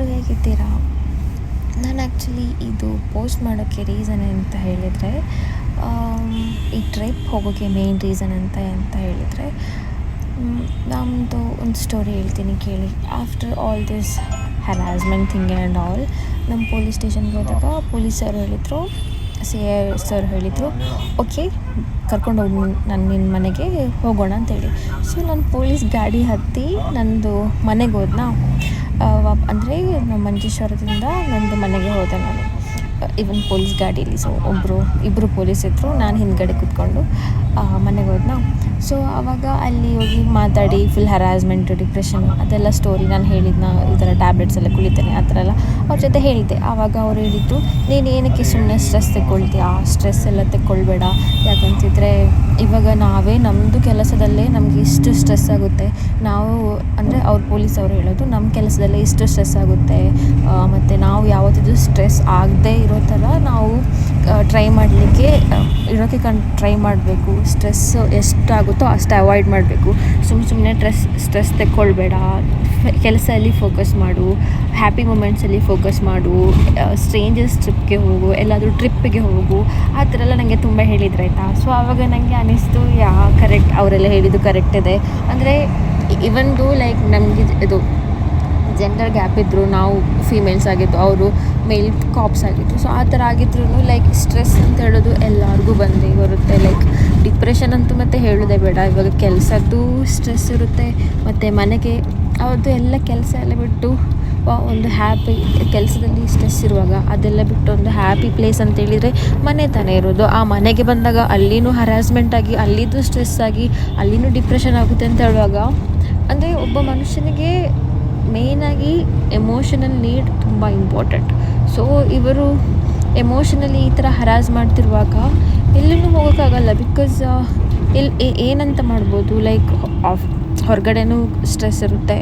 ಎಲ್ಲರೂ ಹೇಗಿದ್ದೀರಾ? ನಾನು ಆ್ಯಕ್ಚುಲಿ ಇದು ಪೋಸ್ಟ್ ಮಾಡೋಕ್ಕೆ ರೀಸನ್ ಅಂತ ಹೇಳಿದರೆ, ಈ ಟ್ರಿಪ್ ಹೋಗೋಕ್ಕೆ ಮೇನ್ ರೀಸನ್ ಅಂತ ಹೇಳಿದರೆ, ನಮ್ಮದು ಒಂದು ಸ್ಟೋರಿ ಹೇಳ್ತೀನಿ ಕೇಳಿ. After all this harassment thing and all, ನಮ್ಮ ಪೊಲೀಸ್ ಸ್ಟೇಷನ್ಗೆ ಹೋದಾಗ ಪೊಲೀಸರು ಹೇಳಿದರು, CI ಸರ್ ಹೇಳಿದರು, ಓಕೆ ಕರ್ಕೊಂಡೋಗಿ ನಾನು ನಿನ್ನ ಮನೆಗೆ ಹೋಗೋಣ ಅಂತೇಳಿ. ಸೊ ನಾನು ಪೊಲೀಸ್ ಗಾಡಿ ಹತ್ತಿ ನಂದು ಮನೆಗೆ ಹೋದ್ನಾ. ಅಂದರೆ ನಮ್ಮ ಮಂಜೇಶ್ವರದಿಂದ ನಂದು ಮನೆಗೆ ಹೋದೆ ನಾನು, ಇವನ್ ಪೊಲೀಸ್ ಗಾಡೀಲಿ. ಸೊ ಇಬ್ಬರು ಪೊಲೀಸ್ ಇದ್ದರು, ನಾನು ಹಿಂದ್ಗಡೆ ಕೂತ್ಕೊಂಡು ಮನೆಗೆ ಹೋದ್ನಾ. ಸೊ ಆವಾಗ ಅಲ್ಲಿ ಹೋಗಿ ಮಾತಾಡಿ ಫುಲ್ ಹರಾಸ್ಮೆಂಟು, ಡಿಪ್ರೆಷನ್ ಅದೆಲ್ಲ ಸ್ಟೋರಿ ನಾನು ಹೇಳಿದ್ನ, ಈ ಥರ ಟ್ಯಾಬ್ಲೆಟ್ಸ್ ಎಲ್ಲ ಕುಳಿತೇನೆ ಆ ಥರ ಎಲ್ಲ ಅವ್ರ ಜೊತೆ ಹೇಳಿದ್ದೆ. ಆವಾಗ ಅವ್ರು ಹೇಳಿದ್ದು, ನೀನು ಏನಕ್ಕೆ ಸುಮ್ಮನೆ ಸ್ಟ್ರೆಸ್ ತೆಕ್ಕೊಳ್ತೀಯ, ಸ್ಟ್ರೆಸ್ ಎಲ್ಲ ತೆಕ್ಕೊಳ್ಬೇಡ, ಯಾಕಂತಿದ್ರೆ ಇವಾಗ ನಾವೇ ನಮ್ಮದು ಕೆಲಸದಲ್ಲೇ ನಮಗೆ ಇಷ್ಟು ಸ್ಟ್ರೆಸ್ ಆಗುತ್ತೆ. ನಾವು ಅಂದರೆ ಅವ್ರು ಪೊಲೀಸವ್ರು ಹೇಳೋದು, ನಮ್ಮ ಕೆಲಸದಲ್ಲೇ ಇಷ್ಟು ಸ್ಟ್ರೆಸ್ ಆಗುತ್ತೆ, ಮತ್ತು ನಾವು ಯಾವತ್ತಿಗೂ ಸ್ಟ್ರೆಸ್ ಆಗದೆ ಇರೋ ಥರ ನಾವು ಟ್ರೈ ಮಾಡಲಿಕ್ಕೆ ಇರೋಕ್ಕೆ ಟ್ರೈ ಮಾಡಬೇಕು. ಸ್ಟ್ರೆಸ್ಸು ಎಷ್ಟಾಗುತ್ತೋ ಅಷ್ಟು ಅವಾಯ್ಡ್ ಮಾಡಬೇಕು. ಸುಮ್ಮನೆ ಸ್ಟ್ರೆಸ್ ತೆಕ್ಕೊಳ್ಬೇಡ, ಕೆಲಸದಲ್ಲಿ ಫೋಕಸ್ ಮಾಡು, ಹ್ಯಾಪಿ ಮೂಮೆಂಟ್ಸಲ್ಲಿ ಫೋಕಸ್ ಮಾಡು, ಸ್ಟ್ರೇಂಜರ್ಸ್ ಟ್ರಿಪ್ಗೆ ಹೋಗು, ಎಲ್ಲಾದರೂ ಟ್ರಿಪ್ಪಿಗೆ ಹೋಗು, ಆ ಥರ ಎಲ್ಲ ನನಗೆ ತುಂಬ ಹೇಳಿದ್ರು ಆಯಿತಾ. ಸೊ ಆವಾಗ ನನಗೆ ಅನ್ನಿಸ್ತು, ಕರೆಕ್ಟ್, ಅವರೆಲ್ಲ ಹೇಳಿದ್ದು ಕರೆಕ್ಟ್ ಇದೆ. ಅಂದರೆ ಇವಂದು ಲೈಕ್ ನಮಗೆ ಇದು ಜೆಂಡರ್ ಗ್ಯಾಪ್ ಇದ್ದರು, ನಾವು ಫೀಮೇಲ್ಸ್ ಆಗಿದ್ದು, ಅವರು ಮೇಲ್ ಕಾಪ್ಸ್ ಆಗಿತ್ತು. ಸೊ ಆ ಥರ ಆಗಿದ್ರು ಲೈಕ್ ಸ್ಟ್ರೆಸ್ ಅಂತ ಹೇಳೋದು ಎಲ್ಲರಿಗೂ ಬಂದೇ ಬರುತ್ತೆ. ಲೈಕ್ ಡಿಪ್ರೆಷನ್ ಅಂತೂ ಮತ್ತೆ ಹೇಳೋದೇ ಬೇಡ. ಇವಾಗ ಕೆಲಸದ್ದು ಸ್ಟ್ರೆಸ್ ಇರುತ್ತೆ, ಮತ್ತು ಮನೆಗೆ ಅವ್ರದ್ದು ಎಲ್ಲ ಕೆಲಸ ಎಲ್ಲ ಬಿಟ್ಟು ಒಂದು ಹ್ಯಾಪಿ ಕೆಲಸದಲ್ಲಿ ಸ್ಟ್ರೆಸ್ ಇರುವಾಗ ಅದೆಲ್ಲ ಬಿಟ್ಟು ಒಂದು ಹ್ಯಾಪಿ ಪ್ಲೇಸ್ ಅಂತ ಹೇಳಿದರೆ ಮನೆ ತಾನೇ ಇರೋದು. ಆ ಮನೆಗೆ ಬಂದಾಗ ಅಲ್ಲಿನೂ ಹರಾಸ್ಮೆಂಟ್ ಆಗಿ, ಅಲ್ಲಿದ್ದು ಸ್ಟ್ರೆಸ್ ಆಗಿ, ಅಲ್ಲಿನೂ ಡಿಪ್ರೆಷನ್ ಆಗುತ್ತೆ ಅಂತ ಹೇಳುವಾಗ, ಅಂದರೆ ಒಬ್ಬ ಮನುಷ್ಯನಿಗೆ ಮೇಯ್ನಾಗಿ ಎಮೋಷನಲ್ ನೀಡ್ ತುಂಬ ಇಂಪಾರ್ಟೆಂಟ್. ಸೊ ಇವರು ಎಮೋಷನಲಿ ಈ ಥರ ಹರಾಸ್ ಮಾಡ್ತಿರುವಾಗ ಎಲ್ಲೂ ಹೋಗೋಕ್ಕಾಗಲ್ಲ. ಬಿಕಾಸ್ ಏನಂತ ಮಾಡ್ಬೋದು, ಲೈಕ್ ಹೊರಗಡೆನೂ ಸ್ಟ್ರೆಸ್ ಇರುತ್ತೆ,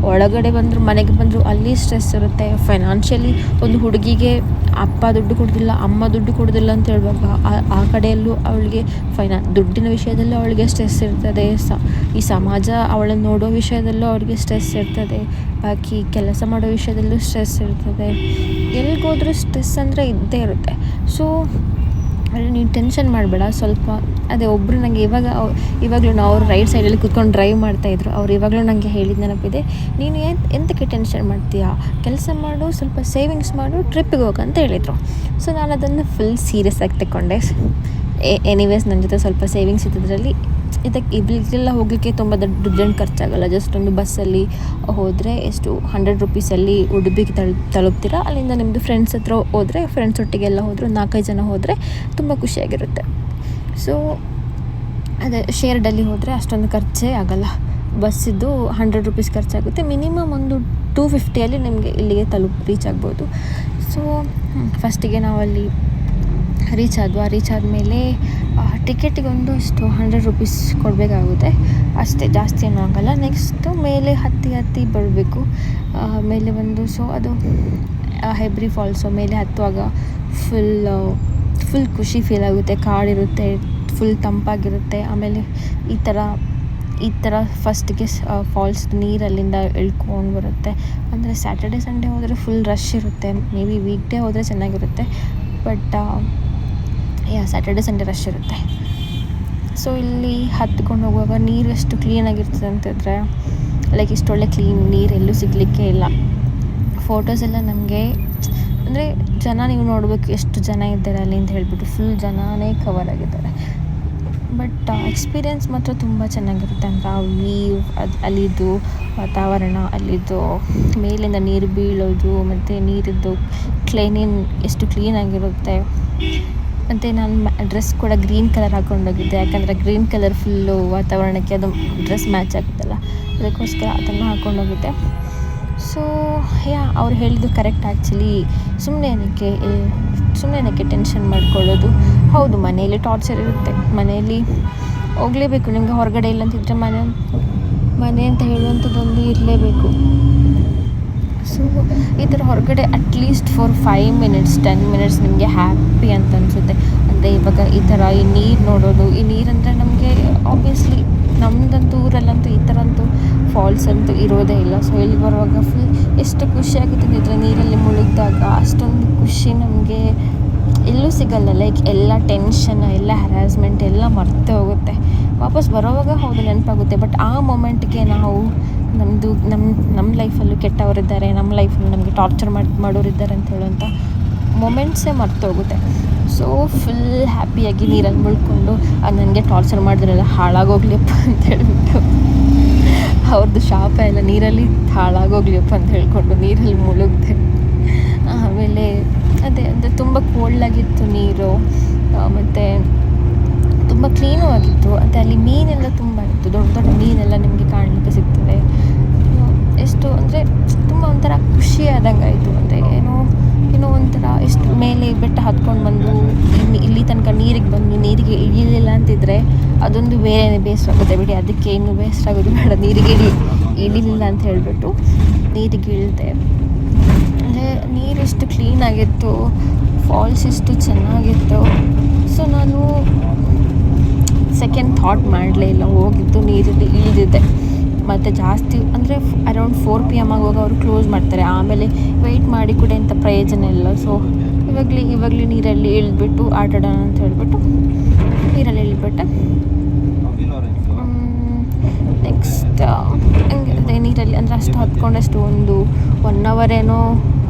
ಒಳಗಡೆ ಬಂದರು ಮನೆಗೆ ಬಂದರು ಅಲ್ಲಿ ಸ್ಟ್ರೆಸ್ ಇರುತ್ತೆ. ಫೈನಾನ್ಷಿಯಲಿ ಒಂದು ಹುಡುಗಿಗೆ ಅಪ್ಪ ದುಡ್ಡು ಕೊಡೋದಿಲ್ಲ, ಅಮ್ಮ ದುಡ್ಡು ಕೊಡೋದಿಲ್ಲ ಅಂತ ಹೇಳುವಾಗ ಆ ಕಡೆಯಲ್ಲೂ ಅವಳಿಗೆ ದುಡ್ಡಿನ ವಿಷಯದಲ್ಲೂ ಅವಳಿಗೆ ಸ್ಟ್ರೆಸ್ ಇರ್ತದೆ. ಈ ಸಮಾಜ ಅವಳನ್ನು ನೋಡೋ ವಿಷಯದಲ್ಲೂ ಅವಳಿಗೆ ಸ್ಟ್ರೆಸ್ ಇರ್ತದೆ, ಬಾಕಿ ಕೆಲಸ ಮಾಡೋ ವಿಷಯದಲ್ಲೂ ಸ್ಟ್ರೆಸ್ ಇರ್ತದೆ. ಎಲ್ಲಿಗೋದ್ರೂ ಸ್ಟ್ರೆಸ್ ಅಂದರೆ ಇದ್ದೇ ಇರುತ್ತೆ. ಸೊ ನೀನು ಟೆನ್ಷನ್ ಮಾಡಬೇಡ ಸ್ವಲ್ಪ. ಅದೇ ಒಬ್ಬರು ನನಗೆ ಇವಾಗಲೂ ಅವ್ರು ರೈಟ್ ಸೈಡಲ್ಲಿ ಕೂತ್ಕೊಂಡು ಡ್ರೈವ್ ಮಾಡ್ತಾಯಿದ್ರು. ಅವ್ರು ಇವಾಗಲೂ ನನಗೆ ಹೇಳಿದ ನೆನಪಿದೆ, ನೀನು ಎಂತಕ್ಕೆ ಟೆನ್ಷನ್ ಮಾಡ್ತೀಯಾ, ಕೆಲಸ ಮಾಡು, ಸ್ವಲ್ಪ ಸೇವಿಂಗ್ಸ್ ಮಾಡು, ಟ್ರಿಪ್ಪಿಗೆ ಹೋಗಂತ ಹೇಳಿದರು. ಸೊ ನಾನು ಅದನ್ನು ಫುಲ್ ಸೀರಿಯಸ್ ಆಗಿ ತಗೊಂಡೆ. ಎನಿವೇಸ್ ನನ್ನ ಜೊತೆ ಸ್ವಲ್ಪ ಸೇವಿಂಗ್ಸ್ ಇದ್ದದ್ರಲ್ಲಿ ಇಲ್ಲಿಗೆಲ್ಲ ಹೋಗಲಿಕ್ಕೆ ತುಂಬ ದುಡ್ಡು ಖರ್ಚಾಗಲ್ಲ. ಜಸ್ಟ್ ಒಂದು ಬಸ್ಸಲ್ಲಿ ಹೋದರೆ ಎಷ್ಟು 100 ರೂಪೀಸಲ್ಲಿ ಉಡುಪಿಗೆ ತಲುಪ್ತೀರಾ. ಅಲ್ಲಿಂದ ನಿಮ್ಮದು ಫ್ರೆಂಡ್ಸ್ ಹತ್ರ ಹೋದರೆ, ಫ್ರೆಂಡ್ಸ್ ಒಟ್ಟಿಗೆಲ್ಲ ಹೋದರೆ 4-5 ಜನ ಹೋದರೆ ತುಂಬ ಖುಷಿಯಾಗಿರುತ್ತೆ. ಸೊ ಅದೇ ಶೇರ್ಡಲ್ಲಿ ಹೋದರೆ ಅಷ್ಟೊಂದು ಖರ್ಚೇ ಆಗೋಲ್ಲ. ಬಸ್ಸಿದ್ದು 100 ರೂಪೀಸ್ ಖರ್ಚಾಗುತ್ತೆ. ಮಿನಿಮಮ್ ಒಂದು 250 ನಿಮಗೆ ಇಲ್ಲಿಗೆ ರೀಚ್ ಆಗ್ಬೋದು. ಸೊ ಫಸ್ಟಿಗೆ ನಾವಲ್ಲಿ ರೀಚ್ ಆದಮೇಲೆ ಟಿಕೆಟಿಗೆ ಒಂದು ಅಷ್ಟು 100 ರೂಪೀಸ್ ಕೊಡಬೇಕಾಗುತ್ತೆ ಅಷ್ಟೇ, ಜಾಸ್ತಿ ಏನೂ ಆಗೋಲ್ಲ. ನೆಕ್ಸ್ಟು ಮೇಲೆ ಹತ್ತಿ ಬರಬೇಕು. ಮೇಲೆ ಬಂದು ಸೊ ಅದು ಹೆಬ್ರಿ ಫಾಲ್ಸು ಮೇಲೆ ಹತ್ತುವಾಗ ಫುಲ್ ಖುಷಿ ಫೀಲ್ ಆಗುತ್ತೆ. ಕಾಡಿರುತ್ತೆ, ಫುಲ್ ತಂಪಾಗಿರುತ್ತೆ. ಆಮೇಲೆ ಈ ಥರ ಫಸ್ಟಿಗೆ ಫಾಲ್ಸ್ ನೀರಲ್ಲಿಂದ ಇಳ್ಕೊಂಡು ಬರುತ್ತೆ. ಅಂದರೆ ಸ್ಯಾಟರ್ಡೆ ಸಂಡೇ ಹೋದರೆ ಫುಲ್ ರಶ್ ಇರುತ್ತೆ, ಮೇ ಬಿ ವೀಕ್ ಡೇ ಹೋದರೆ ಚೆನ್ನಾಗಿರುತ್ತೆ. ಬಟ್ ಸ್ಯಾಟರ್ಡೆ ಸಂಡೇ ರಶ್ ಇರುತ್ತೆ. ಸೊ ಇಲ್ಲಿ ಹತ್ಕೊಂಡು ಹೋಗುವಾಗ ನೀರು ಎಷ್ಟು ಕ್ಲೀನಾಗಿರ್ತದೆ ಅಂತಂದರೆ, ಲೈಕ್ ಇಷ್ಟೊಳ್ಳೆ ಕ್ಲೀನ್ ನೀರು ಎಲ್ಲೂ ಸಿಗಲಿಕ್ಕೆ ಇಲ್ಲ. ಫೋಟೋಸ್ ಎಲ್ಲ ನಮಗೆ ಅಂದರೆ ನೀವು ನೋಡಬೇಕು ಎಷ್ಟು ಜನ ಇದ್ದಾರೆ ಅಲ್ಲಿ ಅಂತ ಹೇಳಿಬಿಟ್ಟು, ಫುಲ್ ಜನನೇ ಕವರ್ ಆಗಿದ್ದಾರೆ. ಬಟ್ ಎಕ್ಸ್ಪೀರಿಯೆನ್ಸ್ ಮಾತ್ರ ತುಂಬ ಚೆನ್ನಾಗಿರುತ್ತೆ. ಅಂದರೆ ಆ ವ್ಯೂ, ಅಲ್ಲಿದ್ದು ವಾತಾವರಣ, ಅಲ್ಲಿದ್ದು ಮೇಲಿಂದ ನೀರು ಬೀಳೋದು, ಮತ್ತು ನೀರಿದ್ದು ಎಷ್ಟು ಕ್ಲೀನಾಗಿರುತ್ತೆ. ಮತ್ತು ನಾನು ಡ್ರೆಸ್ ಕೂಡ ಗ್ರೀನ್ ಕಲರ್ ಹಾಕ್ಕೊಂಡೋಗಿದ್ದೆ, ಯಾಕಂದರೆ ಗ್ರೀನ್ ಕಲರ್ ಫುಲ್ಲು ವಾತಾವರಣಕ್ಕೆ ಅದು ಡ್ರೆಸ್ ಮ್ಯಾಚ್ ಆಗುತ್ತಲ್ಲ, ಅದಕ್ಕೋಸ್ಕರ ಅದನ್ನು ಹಾಕ್ಕೊಂಡೋಗಿದ್ದೆ. ಸೊ ಅವ್ರು ಹೇಳಿದ್ದು ಕರೆಕ್ಟ್ ಆ್ಯಕ್ಚುಲಿ. ಸುಮ್ಮನೆ ಏನಕ್ಕೆ ಟೆನ್ಷನ್ ಮಾಡ್ಕೊಳ್ಳೋದು. ಹೌದು, ಮನೆಯಲ್ಲಿ ಟಾರ್ಚರ್ ಇರುತ್ತೆ, ಮನೆಯಲ್ಲಿ ಹೋಗಲೇಬೇಕು. ನಿಮಗೆ ಹೊರಗಡೆ ಇಲ್ಲ ಅಂತಿದ್ರೆ ಮನೆ ಅಂತ ಹೇಳುವಂಥದ್ದೊಂದು ಇರಲೇಬೇಕು. ಸೊ ಈ ಥರ ಹೊರಗಡೆ ಅಟ್ಲೀಸ್ಟ್ ಫಾರ್ 5 ಮಿನಿಟ್ಸ್ 10 ಮಿನಿಟ್ಸ್ ನಿಮಗೆ ಹ್ಯಾಪಿ ಅಂತ ಅನಿಸುತ್ತೆ. ಅಂದರೆ ಇವಾಗ ಈ ಥರ ಈ ನೀರು ನೋಡೋದು, ಈ ನೀರಂದರೆ ನಮಗೆ ಆಬ್ವಿಯಸ್ಲಿ ನಮ್ಮದಂತೂ ಊರಲ್ಲಂತೂ ಈ ಥರ ಅಂತೂ ಫಾಲ್ಸ್ ಅಂತೂ ಇರೋದೇ ಇಲ್ಲ. ಸೊ ಇಲ್ಲಿ ಬರುವಾಗ ಫುಲ್ ಎಷ್ಟು ಖುಷಿಯಾಗುತ್ತಿದ್ದರೆ ನೀರಲ್ಲಿ ಮುಳುಗಿದಾಗ. ಅಷ್ಟೊಂದು ಖುಷಿ ನಮಗೆ ಎಲ್ಲೂ ಸಿಗಲ್ಲ. ಲೈಕ್ ಎಲ್ಲ ಟೆನ್ಷನ್, ಎಲ್ಲ ಹ್ಯಾರಾಸ್ಮೆಂಟ್ ಎಲ್ಲ ಮರ್ತೇ ಹೋಗುತ್ತೆ. ವಾಪಸ್ ಬರೋವಾಗ ಹೌದು ನೆನಪಾಗುತ್ತೆ, ಬಟ್ ಆ ಮೊಮೆಂಟ್ಗೆ ನಾವು ನಮ್ಮ ಲೈಫಲ್ಲೂ ಕೆಟ್ಟವರಿದ್ದಾರೆ, ನಮ್ಮ ಲೈಫಲ್ಲೂ ನಮಗೆ ಟಾರ್ಚರ್ ಮಾಡೋರಿದ್ದಾರೆ ಅಂತ ಹೇಳುವಂಥ ಮೊಮೆಂಟ್ಸೇ ಮರ್ತೋಗುತ್ತೆ. ಸೊ ಫುಲ್ ಹ್ಯಾಪಿಯಾಗಿ ನೀರಲ್ಲಿ ಮುಳ್ಕೊಂಡು ನನಗೆ ಟಾರ್ಚರ್ ಮಾಡಿದ್ರೆಲ್ಲ ಹಾಳಾಗೋಗ್ಲಿಯಪ್ಪ ಅಂತ ಹೇಳಿಬಿಟ್ಟು ಅವ್ರದ್ದು ಶಾಪ ಎಲ್ಲ ನೀರಲ್ಲಿ ಹಾಳಾಗೋಗ್ಲಿಯಪ್ಪ ಅಂತ ಹೇಳ್ಕೊಂಡು ನೀರಲ್ಲಿ ಮುಳುಗ್ದೆ. ಆಮೇಲೆ ಅದೇ ಅಂದರೆ ತುಂಬ ಕೋಲ್ಡಾಗಿತ್ತು ನೀರು, ಮತ್ತು ತುಂಬ ಕ್ಲೀನೂ ಆಗಿತ್ತು. ಮತ್ತು ಅಲ್ಲಿ ಮೀನೆಲ್ಲ ತುಂಬ ಇತ್ತು, ದೊಡ್ಡ ದೊಡ್ಡ ಮೀನೆಲ್ಲ ನಿಮಗೆ ಕಾಣಲಿಕ್ಕೆ ಸಿಗ್ತದೆ. ಎಷ್ಟು ಅಂದರೆ ತುಂಬ ಒಂಥರ ಖುಷಿ ಆದಂಗೆ ಆಯಿತು. ಅಂದರೆ ಏನೋ ಒಂಥರ ಎಷ್ಟು ಮೇಲೆ ಬೆಟ್ಟ ಹತ್ಕೊಂಡು ಬಂದು ಇಲ್ಲಿ ತನಕ ನೀರಿಗೆ ಬಂದು ನೀರಿಗೆ ಇಳಿಲಿಲ್ಲ ಅಂತಿದ್ರೆ ಅದೊಂದು ಬೇರೆ ಬೇಸರ ಆಗುತ್ತೆ ಬಿಡಿ. ಅದಕ್ಕೆ ಇನ್ನೂ ಬೇಸರ ಆಗೋದು ಬೇಡ, ನೀರಿಗೆ ಇಳಿಲಿಲ್ಲ ಅಂತ ಹೇಳಿಬಿಟ್ಟು ನೀರಿಗೆ ಇಳಿದೆ. ಅಂದರೆ ನೀರು ಎಷ್ಟು ಕ್ಲೀನಾಗಿತ್ತು, ಫಾಲ್ಸ್ ಎಷ್ಟು ಚೆನ್ನಾಗಿತ್ತು. ಸೊ ನಾನು ಸೆಕೆಂಡ್ ಥಾಟ್ ಮಾಡಲೇ ಇಲ್ಲ, ಹೋಗಿದ್ದು ನೀರಲ್ಲಿ ಇಳಿದಿದ್ದೆ. ಮತ್ತು ಜಾಸ್ತಿ ಅಂದರೆ ಅರೌಂಡ್ 4 PM ಆಗುವಾಗ ಅವರು ಕ್ಲೋಸ್ ಮಾಡ್ತಾರೆ. ಆಮೇಲೆ ವೆಯ್ಟ್ ಮಾಡಿ ಕೂಡ ಎಂಥ ಪ್ರಯೋಜನ ಇಲ್ಲ. ಸೊ ಇವಾಗಲೇ ನೀರಲ್ಲಿ ಇಳಿದ್ಬಿಟ್ಟು ಆಟಾಡೋಣ ಅಂತ ಹೇಳಿಬಿಟ್ಟು ನೀರಲ್ಲಿ ಇಳಿದ್ಬಿಟ್ಟೆ. ನೆಕ್ಸ್ಟ್ ಹಂಗೆ ಅದೇ ನೀರಲ್ಲಿ ಅಂದರೆ ಅಷ್ಟು ಹತ್ಕೊಂಡಷ್ಟು ಒಂದು 1 hour ಏನೋ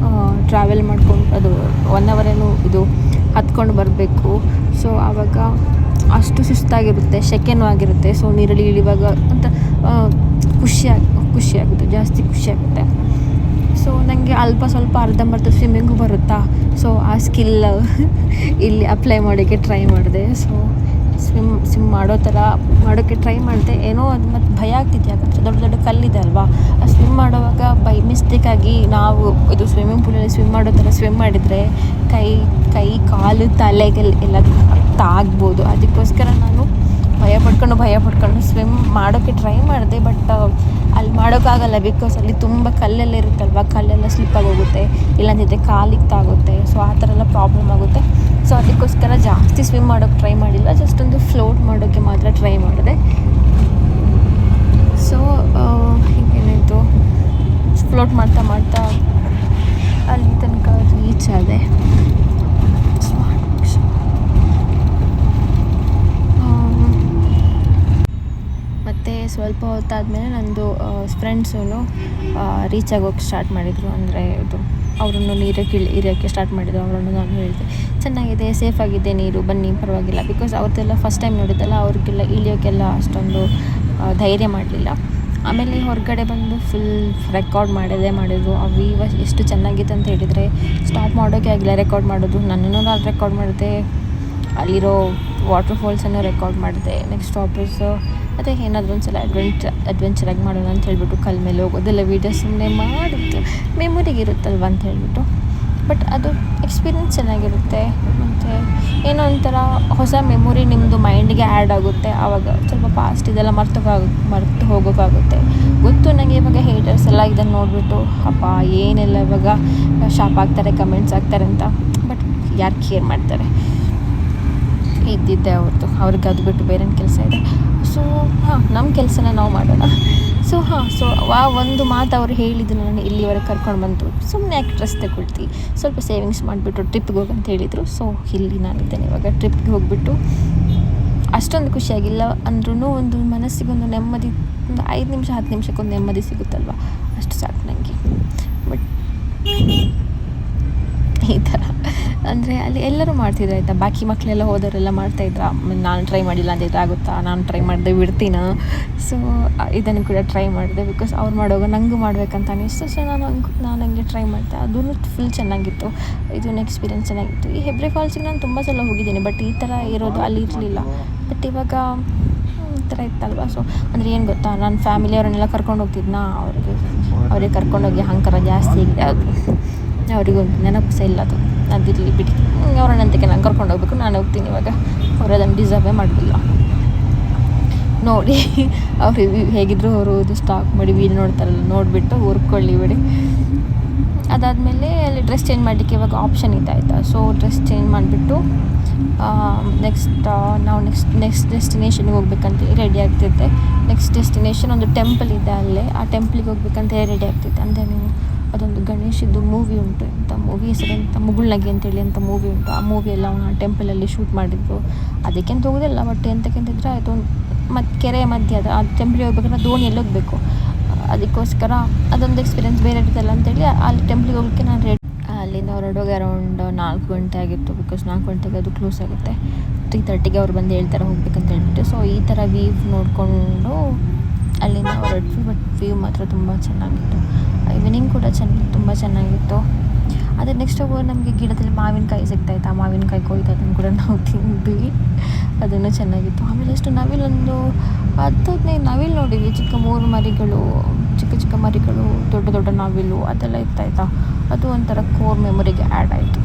ಟ್ರಾವೆಲ್ ಮಾಡ್ಕೊಂಡು, ಅದು 1 hour ಏನೋ ಇದು ಹತ್ಕೊಂಡು ಬರಬೇಕು. ಸೊ ಆವಾಗ ಅಷ್ಟು ಸುಸ್ತಾಗಿರುತ್ತೆ, ಸೆಕೆನೂ ಆಗಿರುತ್ತೆ. ಸೊ ನೀರಲ್ಲಿ ಇಳಿಯುವಾಗ ಅಂತ ಖುಷಿಯಾಗುತ್ತೆ, ಜಾಸ್ತಿ ಖುಷಿಯಾಗುತ್ತೆ. ಸೊ ನನಗೆ ಸ್ವಲ್ಪ ಅರ್ಧಂಬರ್ಧ ಸ್ವಿಮ್ಮಿಂಗು ಬರುತ್ತಾ. ಸೊ ಆ ಸ್ಕಿಲ್ ಇಲ್ಲಿ ಅಪ್ಲೈ ಮಾಡೋಕ್ಕೆ ಟ್ರೈ ಮಾಡಿದೆ. ಸೊ ಸ್ವಿಮ್ ಮಾಡೋಕ್ಕೆ ಟ್ರೈ ಮಾಡಿದೆ. ಏನೋ ಅದು ಮತ್ತು ಭಯ ಆಗ್ತಿತ್ತು, ಯಾಕಂದರೆ ದೊಡ್ಡ ದೊಡ್ಡ ಕಲ್ಲಿದೆ ಅಲ್ವಾ. ಆ ಸ್ವಿಮ್ ಮಾಡುವಾಗ ಬೈ ಮಿಸ್ಟೇಕಾಗಿ ನಾವು ಇದು ಸ್ವಿಮ್ಮಿಂಗ್ ಪೂಲಲ್ಲಿ ಸ್ವಿಮ್ ಮಾಡೋ ಥರ ಸ್ವಿಮ್ ಮಾಡಿದರೆ ಕೈ ಕಾಲು ತಲೆಗೆಲ್ಲ ತಾಗ್ಬೋದು. ಅದಕ್ಕೋಸ್ಕರ ನಾನು ಭಯ ಪಡ್ಕೊಂಡು ಸ್ವಿಮ್ ಮಾಡೋಕ್ಕೆ ಟ್ರೈ ಮಾಡಿದೆ. ಬಟ್ ಅಲ್ಲಿ ಮಾಡೋಕ್ಕಾಗಲ್ಲ, ಬಿಕಾಸ್ ಅಲ್ಲಿ ತುಂಬ ಕಲ್ಲೆಲ್ಲ ಇರುತ್ತಲ್ವ, ಕಲ್ಲೆಲ್ಲ ಸ್ಲಿಪ್ಪಾಗಿ ಹೋಗುತ್ತೆ, ಇಲ್ಲಾಂದಿದ್ದರೆ ಕಾಲಿಗೆ ತಾಗುತ್ತೆ. ಸೊ ಆ ಥರ ಎಲ್ಲ ಪ್ರಾಬ್ಲಮ್ ಆಗುತ್ತೆ. ಸೊ ಅದಕ್ಕೋಸ್ಕರ ಜಾಸ್ತಿ ಸ್ವಿಮ್ ಮಾಡೋಕ್ಕೆ ಟ್ರೈ ಮಾಡಿಲ್ಲ, ಜಸ್ಟ್ ಒಂದು ಫ್ಲೋಟ್ ಮಾಡೋಕ್ಕೆ ಮಾತ್ರ ಟ್ರೈ ಮಾಡಿದೆ. ಸೊ ಹೀಗೇನಾಯಿತು, ಫ್ಲೋಟ್ ಮಾಡ್ತಾ ಅಲ್ಲಿ ತನಕ ರೀಚ್ ಆದೆ. ಮತ್ತು ಸ್ವಲ್ಪ ಹೊತ್ತಾದಮೇಲೆ ನಂದು ಫ್ರೆಂಡ್ಸೂ ರೀಚ್ ಆಗೋಕ್ಕೆ ಸ್ಟಾರ್ಟ್ ಮಾಡಿದರು. ಅಂದರೆ ಇದು ಅವರನ್ನು ನೀರಿಗೆ ಇಳಿಯೋಕ್ಕೆ ಸ್ಟಾರ್ಟ್ ಮಾಡಿದರು. ಅವರನ್ನು ನಾನು ಹೇಳಿದೆ, ಚೆನ್ನಾಗಿದೆ, ಸೇಫಾಗಿದೆ ನೀರು, ಬನ್ನಿ ಪರವಾಗಿಲ್ಲ. ಬಿಕಾಸ್ ಅವ್ರದ್ದೆಲ್ಲ ಫಸ್ಟ್ ಟೈಮ್ ನೋಡಿದ್ದಲ್ಲ, ಅವ್ರಿಗೆಲ್ಲ ಇಳಿಯೋಕ್ಕೆಲ್ಲ ಅಷ್ಟೊಂದು ಧೈರ್ಯ ಮಾಡಲಿಲ್ಲ. ಆಮೇಲೆ ಹೊರಗಡೆ ಬಂದು ಫುಲ್ ರೆಕಾರ್ಡ್ ಮಾಡಿದ್ರು. ಅವೀವ ಎಷ್ಟು ಚೆನ್ನಾಗಿತ್ತು ಅಂತ ಹೇಳಿದರೆ ಸ್ಟಾಪ್ ಮಾಡೋಕ್ಕೆ ಆಗಿಲ್ಲ ರೆಕಾರ್ಡ್ ಮಾಡೋದು. ನನ್ನನ್ನು ನಾನು ರೆಕಾರ್ಡ್ ಮಾಡಿದೆ, ಅಲ್ಲಿರೋ ವಾಟರ್ ಫಾಲ್ಸನ್ನು ರೆಕಾರ್ಡ್ ಮಾಡಿದೆ. ನೆಕ್ಸ್ಟ್ ವಾಪಸ್ ಅದೇ ಏನಾದರೂ ಒಂದು ಸಲ ಅಡ್ವೆಂಚರಾಗಿ ಮಾಡೋಣ ಅಂತ ಹೇಳಿಬಿಟ್ಟು ಕಲ್ ಮೇಲೆ ಹೋಗೋದೆಲ್ಲ ವೀಡಿಯೋ ಸುಮ್ಮನೆ ಮಾಡಿದ್ದು ಮೆಮೊರಿಗೆ ಇರುತ್ತಲ್ವ ಅಂತ ಹೇಳಿಬಿಟ್ಟು. ಬಟ್ ಅದು ಎಕ್ಸ್ಪೀರಿಯೆನ್ಸ್ ಚೆನ್ನಾಗಿರುತ್ತೆ, ಮತ್ತು ಏನೋ ಒಂಥರ ಹೊಸ ಮೆಮೊರಿ ನಿಮ್ಮದು ಮೈಂಡಿಗೆ ಆ್ಯಡ್ ಆಗುತ್ತೆ. ಆವಾಗ ಸ್ವಲ್ಪ ಪಾಸ್ಟ್ ಇದೆಲ್ಲ ಮರ್ತು ಹೋಗೋಕ್ಕಾಗುತ್ತೆ. ಗೊತ್ತು ನನಗೆ ಇವಾಗ ಹೇಟರ್ಸ್ ಎಲ್ಲ ಇದನ್ನು ನೋಡಿಬಿಟ್ಟು ಅಪ್ಪ ಏನೆಲ್ಲ ಇವಾಗ ಶಾಪ್ ಆಗ್ತಾರೆ, ಕಮೆಂಟ್ಸ್ ಆಗ್ತಾರೆ ಅಂತ. ಬಟ್ ಯಾರು ಕೇರ್ ಮಾಡ್ತಾರೆ, ಇದ್ದಿದ್ದೆ ಅವ್ರಿಗೆ ಅದು ಬಿಟ್ಟು ಬೇರೆ ಕೆಲಸ ಇದೆ. ಸೊ ನಮ್ಮ ಕೆಲಸನ ನಾವು ಮಾಡೋಣ. ಸೊ ಒಂದು ಮಾತು ಅವ್ರು ಹೇಳಿದ್ದು ನಾನು ಇಲ್ಲಿವರೆಗೆ ಕರ್ಕೊಂಡು ಬಂತು. ಸುಮ್ಮನೆ ಯಾಕೆ ಡ್ರೆಸ್ ತಗೊಳ್ತಿ, ಸ್ವಲ್ಪ ಸೇವಿಂಗ್ಸ್ ಮಾಡಿಬಿಟ್ಟು ಟ್ರಿಪ್ಗೆ ಹೋಗಂತ ಹೇಳಿದರು. ಸೊ ಇಲ್ಲಿ ನಾನಿದ್ದೇನೆ ಇವಾಗ ಟ್ರಿಪ್ಗೆ ಹೋಗಿಬಿಟ್ಟು. ಅಷ್ಟೊಂದು ಖುಷಿಯಾಗಿಲ್ಲ ಅಂದ್ರೂ ಒಂದು ಮನಸ್ಸಿಗೊಂದು ನೆಮ್ಮದಿ, ಒಂದು 5 ನಿಮಿಷ 10 ನಿಮಿಷಕ್ಕೊಂದು ನೆಮ್ಮದಿ ಸಿಗುತ್ತಲ್ವ, ಅಷ್ಟು ಸಾಕು ನನಗೆ. ಬಟ್ ಈ ಥರ ಅಂದರೆ ಅಲ್ಲಿ ಎಲ್ಲರೂ ಮಾಡ್ತಿದ್ರು ಆಯಿತಾ, ಬಾಕಿ ಮಕ್ಕಳೆಲ್ಲ ಹೋದವರೆಲ್ಲ ಮಾಡ್ತಾಯಿದ್ರು. ನಾನು ಟ್ರೈ ಮಾಡಿಲ್ಲ ಅಂದಿದ್ರೆ ಆಗುತ್ತಾ, ನಾನು ಟ್ರೈ ಮಾಡಿದೆ ಬಿಡ್ತೀನ. ಸೊ ಇದನ್ನು ಕೂಡ ಟ್ರೈ ಮಾಡಿದೆ, ಬಿಕಾಸ್ ಅವ್ರು ಮಾಡುವಾಗ ನನಗೂ ಮಾಡ್ಬೇಕಂತ ಅನಿಸ್ತು. ಸೊ ನಾನು ಹಂಗೆ ಟ್ರೈ ಮಾಡಿದೆ. ಅದೂ ಫುಲ್ ಚೆನ್ನಾಗಿತ್ತು. ಇದೊಂದು ಎಕ್ಸ್ಪೀರಿಯೆನ್ಸ್ ಚೆನ್ನಾಗಿತ್ತು. ಈ ಹೆಬ್ರಿ ಫಾಲ್ಸಿಗೆ ನಾನು ತುಂಬ ಸಲ ಹೋಗಿದ್ದೀನಿ, ಬಟ್ ಈ ಥರ ಇರೋದು ಅಲ್ಲಿ ಇರಲಿಲ್ಲ. ಬಟ್ ಇವಾಗ ಈ ಥರ ಇತ್ತಲ್ವ. ಸೊ ಅಂದರೆ ಏನು ಗೊತ್ತಾ, ನಾನು ಫ್ಯಾಮಿಲಿಯವರನ್ನೆಲ್ಲ ಕರ್ಕೊಂಡು ಹೋಗ್ತಿದ್ನಾ, ಅವ್ರಿಗೆ ಕರ್ಕೊಂಡೋಗಿ ಅಹಂಕಾರ ಜಾಸ್ತಿ ಆಗಿದೆ. ಅದು ಅವರಿಗೊಂದು ನೆನಪು ಸಹ ಇಲ್ಲ, ಅದಿರಲಿ ಬಿಡಿ. ಅವರನ್ನಂತಕ್ಕೆ ನಾನು ಕರ್ಕೊಂಡು ಹೋಗ್ಬೇಕು, ನಾನು ಹೋಗ್ತೀನಿ ಇವಾಗ. ಅವರು ಅದನ್ನು ಡಿಸರ್ವೇ ಮಾಡೋದಿಲ್ಲ ನೋಡಿ. ಅವರು ಹೇಗಿದ್ರು ಅವರು ಇದು ಸ್ಟಾಕ್ ಮಾಡಿ ವೀಡಿಯೋ ನೋಡ್ತಾರಲ್ಲ, ನೋಡಿಬಿಟ್ಟು ಹುರ್ಕೊಳ್ಳಿ ಬಿಡಿ. ಅದಾದಮೇಲೆ ಅಲ್ಲಿ ಡ್ರೆಸ್ ಚೇಂಜ್ ಮಾಡಲಿಕ್ಕೆ ಇವಾಗ ಆಪ್ಷನ್ ಇದೆ ಆಯಿತಾ. ಸೊ ಡ್ರೆಸ್ ಚೇಂಜ್ ಮಾಡಿಬಿಟ್ಟು ನಾವು ನೆಕ್ಸ್ಟ್ ಡೆಸ್ಟಿನೇಷನ್ಗೆ ಹೋಗ್ಬೇಕಂತ ರೆಡಿ ಆಗ್ತಿದ್ದೆ. ನೆಕ್ಸ್ಟ್ ಡೆಸ್ಟಿನೇಷನ್ ಒಂದು ಟೆಂಪಲ್ ಇದೆ ಅಲ್ಲೇ, ಆ ಟೆಂಪ್ಲಿಗೆ ಹೋಗ್ಬೇಕಂತ ರೆಡಿ ಆಗ್ತಿದ್ದೆ. ಅಂದರೆ ನೀವು ಅದು ಗಣೇಶದ್ದು ಮೂವಿ ಉಂಟು, ಎಂಥ ಮೂವಿ ಹೆಸರೆಂತ ಮುಗುಳ್ನಗೆ ಅಂತೇಳಿ ಅಂತ ಮೂವಿ ಉಂಟು. ಆ ಮೂವಿ ಎಲ್ಲ ಅವನು ಟೆಂಪಲಲ್ಲಿ ಶೂಟ್ ಮಾಡಿದ್ದು. ಅದಕ್ಕೆಂತ ಹೋಗೋದಿಲ್ಲ, ಬಟ್ ಎಂತಕ್ಕೆಂತಿದ್ರೆ ಆಯಿತು ಮತ್ತು ಕೆರೆ ಮಧ್ಯೆ ಅದು ಆ ಟೆಂಪಲಿಗೆ ಹೋಗ್ಬೇಕಾದ್ರೆ ದೋಣಿಯಲ್ಲಿ ಹೋಗಬೇಕು. ಅದಕ್ಕೋಸ್ಕರ ಅದೊಂದು ಎಕ್ಸ್ಪೀರಿಯೆನ್ಸ್ ಬೇರೆ ಇರ್ತಲ್ಲ ಅಂತೇಳಿ ಅಲ್ಲಿ ಟೆಂಪ್ಲಿಗೆ ಹೋಗಲಿಕ್ಕೆ ನಾನು ರೆಡಿ. ಅಲ್ಲಿಂದ ಹೊರಡೋಗಿ ಅರೌಂಡ್ 4 ಗಂಟೆ ಆಗಿತ್ತು, ಬಿಕಾಸ್ 4 ಗಂಟೆಗೆ ಅದು ಕ್ಲೋಸ್ ಆಗುತ್ತೆ. 3:30ಗೆ ಅವ್ರು ಬಂದು ಹೇಳ್ತಾರೆ ಹೋಗ್ಬೇಕಂತ ಹೇಳ್ಬಿಟ್ಟು. ಸೊ ಈ ಥರ ವ್ಯೂ ನೋಡಿಕೊಂಡು ಅಲ್ಲಿಂದ ಹೊರಟ್ವಿ. ಬಟ್ ವ್ಯೂ ಮಾತ್ರ ತುಂಬ ಚೆನ್ನಾಗಿತ್ತು. ಈವ್ನಿಂಗ್ ಕೂಡ ತುಂಬ ಚೆನ್ನಾಗಿತ್ತು. ಅದೇ ನೆಕ್ಸ್ಟ್ ಹೋಗುವಾಗ ನಮಗೆ ಗಿಡದಲ್ಲಿ ಮಾವಿನಕಾಯಿ ಸಿಗ್ತಾಯಿತ್ತು. ಆ ಮಾವಿನಕಾಯಿ ಕೊಯ್ದು ಅದನ್ನು ಕೂಡ ನಾವು ತಿಂದ್ವಿ, ಅದನ್ನು ಚೆನ್ನಾಗಿತ್ತು. ಆಮೇಲೆ ಎಷ್ಟು ನವಿಲೊಂದು 10-15 ನವಿಲು ನೋಡಿದ್ವಿ. ಚಿಕ್ಕ 3 ಮರಿಗಳು, ಚಿಕ್ಕ ಮರಿಗಳು, ದೊಡ್ಡ ನವಿಲು ಅದೆಲ್ಲ ಇತ್ತಾಯಿತಾ. ಅದು ಒಂಥರ ಕೋರ್ ಮೆಮೊರಿಗೆ ಆ್ಯಡ್ ಆಯಿತು.